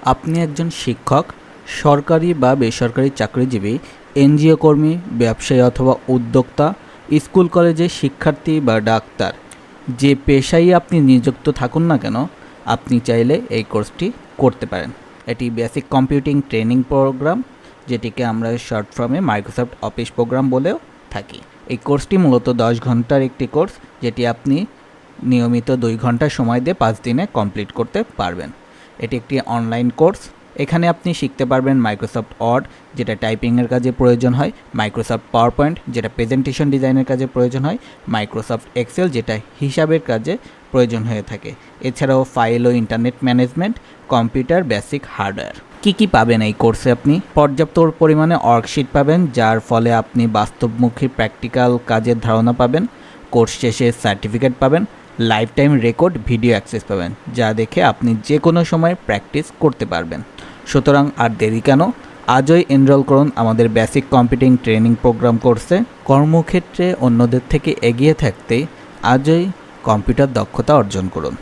আপনি একজন শিক্ষক, সরকারি বা বেসরকারি চাকরিজীবী, এনজিও কর্মী, ব্যবসায়ী অথবা উদ্যোক্তা, স্কুল কলেজের শিক্ষার্থী বা ডাক্তার, যে পেশায় আপনি নিযুক্ত থাকুন না কেন, আপনি চাইলে এই কোর্সটি করতে পারেন। এটি বেসিক কম্পিউটিং ট্রেনিং প্রোগ্রাম, যেটিকে আমরা শর্ট ফর্মে মাইক্রোসফট অফিস প্রোগ্রাম বলেও থাকি। এই কোর্সটি মূলত 10 ঘন্টার একটি কোর্স, যেটি আপনি নিয়মিত 2 ঘন্টা সময় দিয়ে 5 দিনে কমপ্লিট করতে পারবেন। এটি একটি অনলাইন কোর্স। এখানে আপনি শিখতে পারবেন মাইক্রোসফট ওয়ার্ড, যেটা টাইপিংয়ের কাজে প্রয়োজন হয়, মাইক্রোসফট পাওয়ার পয়েন্ট, যেটা প্রেজেন্টেশন ডিজাইনের কাজে প্রয়োজন হয়, মাইক্রোসফট এক্সেল, যেটা হিসাবের কাজে প্রয়োজন হয়ে থাকে। এছাড়াও ফাইল ও internet management, computer basic hardware. কী পাবেন এই কোর্সে? আপনি পর্যাপ্ত পরিমাণে ওয়ার্কশিট পাবেন, যার ফলে আপনি বাস্তবমুখী প্র্যাকটিক্যাল কাজের ধারণা পাবেন। কোর্স শেষে সার্টিফিকেট পাবেন, life time record video access পাবেন, যা দেখে আপনি যে কোনো সময় প্র্যাকটিস করতে পারবেন। সুতরাং আর দেরি কেন? আজই এনরোল করুন আমাদের বেসিক কম্পিউটিং ট্রেনিং প্রোগ্রাম কোর্সে। কর্মক্ষেত্রে অন্যদের থেকে এগিয়ে থাকতে আজই কম্পিউটার দক্ষতা অর্জন করুন।